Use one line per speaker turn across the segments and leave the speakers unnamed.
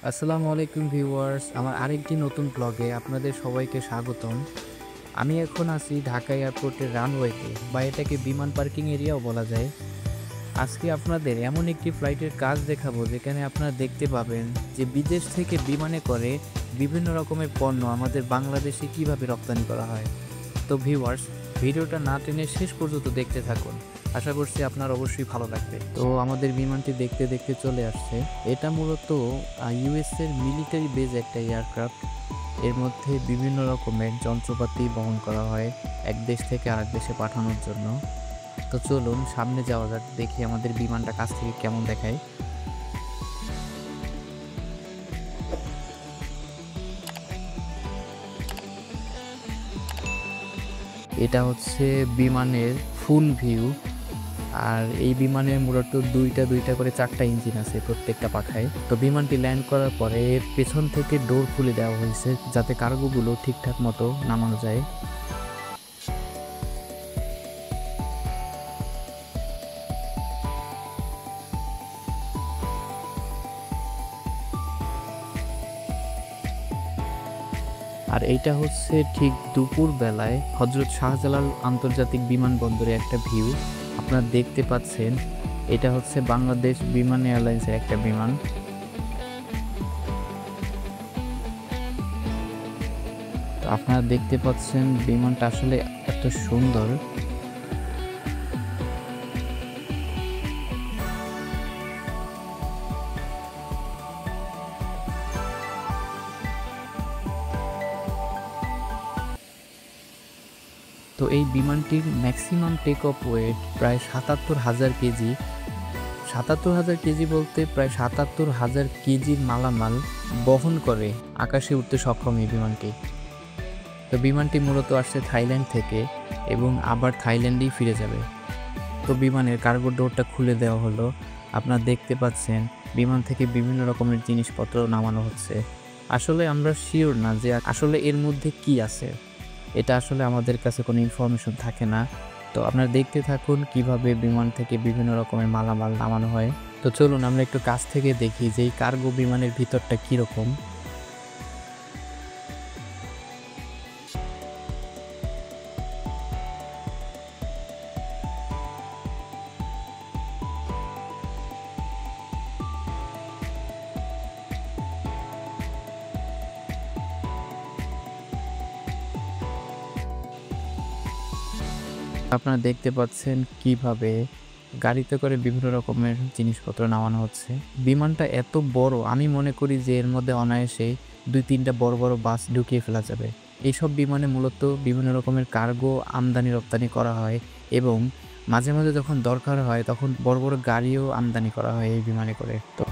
আসসালামু আলাইকুম ভিউয়ার্স, আমার আরেকটি নতুন ব্লগে আপনাদের সবাইকে স্বাগতম। আমি এখন আছি ঢাকা এয়ারপোর্টের রানওয়েতে, বা এটাকে বিমান পার্কিং এরিয়াও বলা যায়। আজকে আপনাদের এমন একটি ফ্লাইটের কাজ দেখাবো যেখানে আপনারা দেখতে পাবেন যে বিদেশ থেকে বিমানে করে বিভিন্ন রকমের পণ্য আমাদের বাংলাদেশে কিভাবে রপ্তানি করা হয়। তো ভিউয়ার্স, ভিডিওটা না টেনে শেষ পর্যন্ত দেখতে থাকুন। আশা করছি আপনার অবশ্যই ভালো লাগবে। তো আমাদের বিমানটি দেখতে দেখতে চলে আসছে। এটা মূলত ইউএস এর মিলিটারি বেজ একটা এয়ারক্রাফট। এর মধ্যে বিভিন্ন রকমের যন্ত্রপাতি বহন করা হয় এক দেশ থেকে আরেক দেশে পাঠানোর জন্য। তো চলুন সামনে যাওয়া যাক, দেখি আমাদের বিমানটা কাছ থেকে কেমন দেখায়। এটা হচ্ছে বিমানের ফুল ভিউ। আর এই বিমানের মূলত দুইটা করে 4টা ইঞ্জিন আছে প্রত্যেকটা পাখায়। তো বিমানটি ল্যান্ড করার পরে পেছন থেকে ডোর খুলে দেওয়া হয়েছে যাতে কার্গোগুলো ঠিকঠাক মতো নামানো যায়। আর এইটা হচ্ছে ঠিক দুপুর বেলায় হজরত শাহজালাল আন্তর্জাতিক বিমানবন্দরে একটা ভিউ আপনারা দেখতে পাচ্ছেন। এটা হচ্ছে বাংলাদেশ বিমান এয়ারলাইন্সের একটা বিমান। তো আপনারা দেখতে পাচ্ছেন বিমানটা আসলে এত সুন্দর। তো এই বিমানটির ম্যাক্সিমাম টেক অফ ওয়েট প্রায় ৭৭,০০০ কেজি। ৭৭,০০০ কেজি বলতে প্রায় ৭৭,০০০ কেজির মালামাল বহন করে আকাশে উঠতে সক্ষম এই বিমানটি। তো বিমানটি মূলত আসছে থাইল্যান্ড থেকে এবং আবার থাইল্যান্ডেই ফিরে যাবে। তো বিমানের কার্গো ডোরটা খুলে দেওয়া হলো। আপনারা দেখতে পাচ্ছেন বিমান থেকে বিভিন্ন রকমের জিনিসপত্র নামানো হচ্ছে। আসলে আমরা শিওর না যে আসলে এর মধ্যে কি আছে। এটা আসলে আমাদের কাছে কোনো ইনফরমেশন থাকে না। তো আপনারা দেখতে থাকুন কিভাবে বিমান থেকে বিভিন্ন রকমের মালামাল নামানো হয়। তো চলুন আমরা একটু কাছ থেকে দেখি যে এই কার্গো বিমানের ভিতরটা কীরকম। আপনারা দেখতে পাচ্ছেন কিভাবে গাড়িতে করে বিভিন্ন রকমের জিনিসপত্র নামানো হচ্ছে। বিমানটা এত বড়, আমি মনে করি যে এর মধ্যে অনায়াসে ২-৩টা বড় বড় বাস ঢুকিয়ে ফেলা যাবে। এইসব বিমানে মূলত বিভিন্ন রকমের কার্গো আমদানি রপ্তানি করা হয় এবং মাঝে মাঝে যখন দরকার হয় তখন বড় বড় গাড়িও আমদানি করা হয় এই বিমানে করে। তো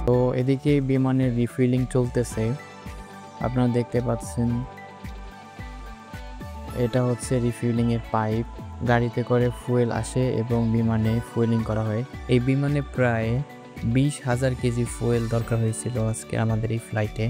তো এদিকে বিমানের রিফুয়েলিং চলতেছে। আপনারা দেখতে পাচ্ছেন এটা হচ্ছে রিফিউলিং এর পাইপ। গাড়িতে করে ফুয়েল আসে এবং বিমানে ফুয়েলিং করা হয়। এই বিমানে প্রায় ২০,০০০ কেজি ফুয়েল দরকার হয়েছিল আজকে আমাদের এই ফ্লাইটে।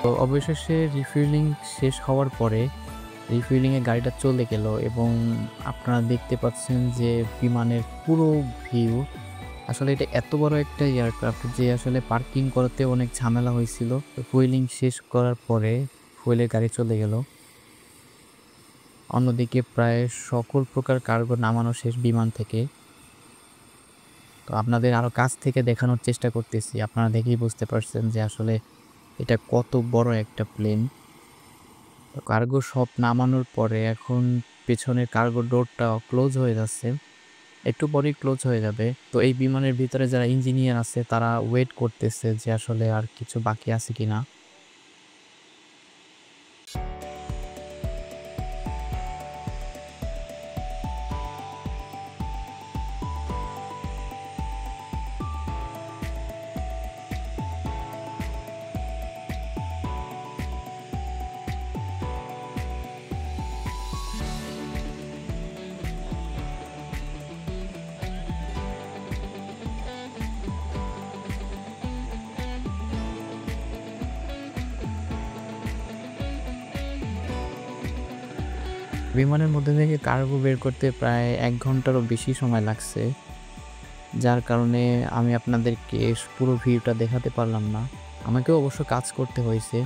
তো অবশেষে রিফুয়েলিং শেষ হওয়ার পরে রিফুয়েলিংয়ে গাড়িটা চলে গেল এবং আপনারা দেখতে পাচ্ছেন যে বিমানের পুরো ভিউ। আসলে এটা এত বড় একটা এয়ারক্রাফট যে আসলে পার্কিং করাতে অনেক ঝামেলা হয়েছিল। তো ফুয়েলিং শেষ করার পরে ফুয়েলের গাড়ি চলে গেল। অন্যদিকে প্রায় সকল প্রকার কার্গো নামানো শেষ বিমান থেকে। তো আপনাদের আরও কাছ থেকে দেখানোর চেষ্টা করতেছি, আপনারা দেখেই বুঝতে পারছেন যে আসলে এটা কত বড় একটা প্লেন। তো কার্গো সব নামানোর পরে এখন পেছনের কার্গো ডোরটা ক্লোজ হয়ে যাচ্ছে, একটু পরেই ক্লোজ হয়ে যাবে। তো এই বিমানের ভিতরে যারা ইঞ্জিনিয়ার আছে তারা ওয়েট করতেছে যে আসলে আর কিছু বাকি আছে কিনা। বিমানের মধ্যে থেকে কার্গো বের করতে প্রায় ১ ঘন্টারও বেশি সময় লাগছে, যার কারণে আমি আপনাদেরকে পুরো ভিউটা দেখাতে পারলাম না। আমাকেও অবশ্য কাজ করতে হয়েছে।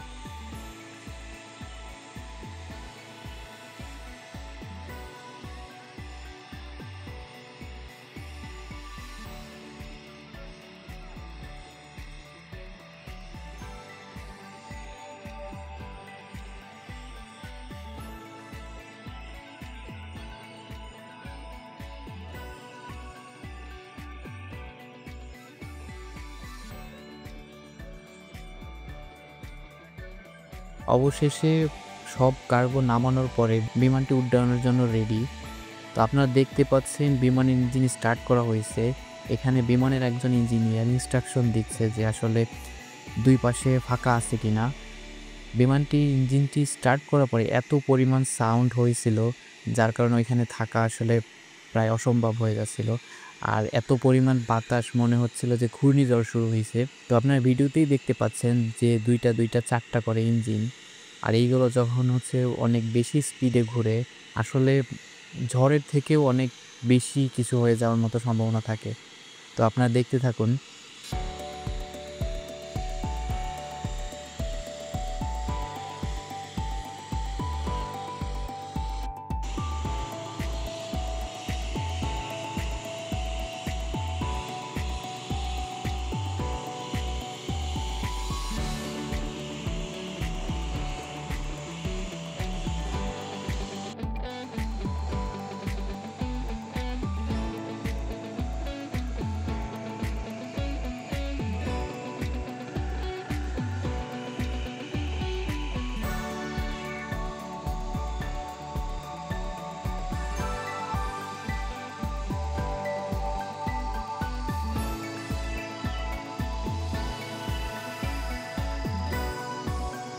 অবশেষে সব কার্গো নামানোর পরে বিমানটি উড্ডয়নের জন্য রেডি। তো আপনারা দেখতে পাচ্ছেন বিমানের ইঞ্জিন স্টার্ট করা হয়েছে। এখানে বিমানের একজন ইঞ্জিনিয়ার ইনস্ট্রাকশন দিচ্ছে যে আসলে দুই পাশে ফাঁকা আছে কিনা। বিমানটি ইঞ্জিনটি স্টার্ট করার পরে এত পরিমাণ সাউন্ড হয়েছিল, যার কারণে ওইখানে থাকা আসলে প্রায় অসম্ভব হয়ে যাচ্ছিল। আর এত পরিমাণ বাতাস মনে হচ্ছিল যে ঘূর্ণিঝড় শুরু হয়েছে। তো আপনারা ভিডিওতেই দেখতে পাচ্ছেন যে দুইটা চারটা করে ইঞ্জিন, আর এইগুলো যখন অনেক বেশি স্পিডে ঘুরে আসলে ঝড়ের থেকেও অনেক বেশি কিছু হয়ে যাওয়ার মতো সম্ভাবনা থাকে। তো আপনারা দেখতে থাকুন।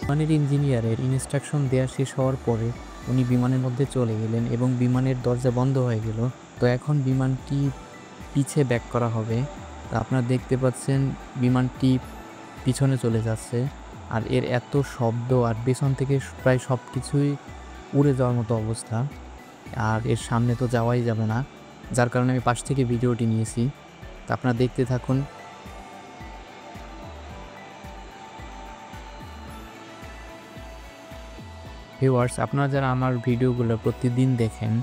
বিমানের ইঞ্জিনিয়ারের ইনস্ট্রাকশন দেওয়া শেষ হওয়ার পরে উনি বিমানের মধ্যে চলে গেলেন এবং বিমানের দরজা বন্ধ হয়ে গেল। তো এখন বিমানটি পিছে ব্যাক করা হবে। তো আপনারা দেখতে পাচ্ছেন বিমানটি পিছনে চলে যাচ্ছে, আর এর এত শব্দ আর পেছন থেকে প্রায় সব কিছুই উড়ে যাওয়ার মতো অবস্থা। আর এর সামনে তো যাওয়াই যাবে না, যার কারণে আমি পাশ থেকে ভিডিওটি নিয়েছি। তো আপনারা দেখতে থাকুন। ভিউয়ার্স, আপনারা যারা আমার ভিডিওগুলো প্রতিদিন দেখেন,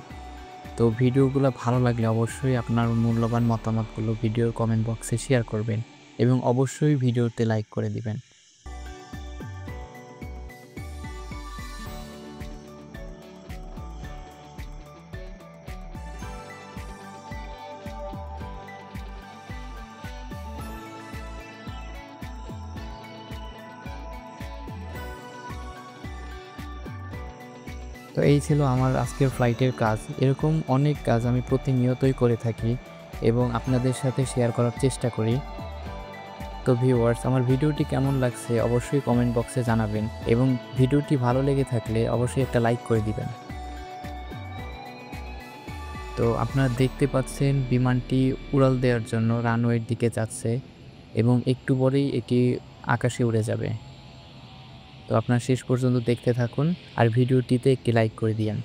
তো ভিডিওগুলো ভালো লাগলে অবশ্যই আপনার মূল্যবান মতামতগুলো ভিডিওর কমেন্ট বক্সে শেয়ার করবেন এবং অবশ্যই ভিডিওতে লাইক করে দিবেন। তো এই ছিল আমার আজকের ফ্লাইটের কাজ। এরকম অনেক কাজ আমি প্রতিনিয়তই করে থাকি এবং আপনাদের সাথে শেয়ার করার চেষ্টা করি। তো ভিউয়ার্স, আমার ভিডিওটি কেমন লাগছে অবশ্যই কমেন্ট বক্সে জানাবেন এবং ভিডিওটি ভালো লেগে থাকলে অবশ্যই একটা লাইক করে দিবেন। তো আপনারা দেখতে পাচ্ছেন বিমানটি উড়াল দেওয়ার জন্য রানওয়ের দিকে যাচ্ছে এবং একটু পরেই এটি আকাশে উড়ে যাবে। তো তো আপনারা শেষ পর্যন্ত দেখতে থাকুন আর ভিডিওটিতে একটি লাইক করে দিয়েন।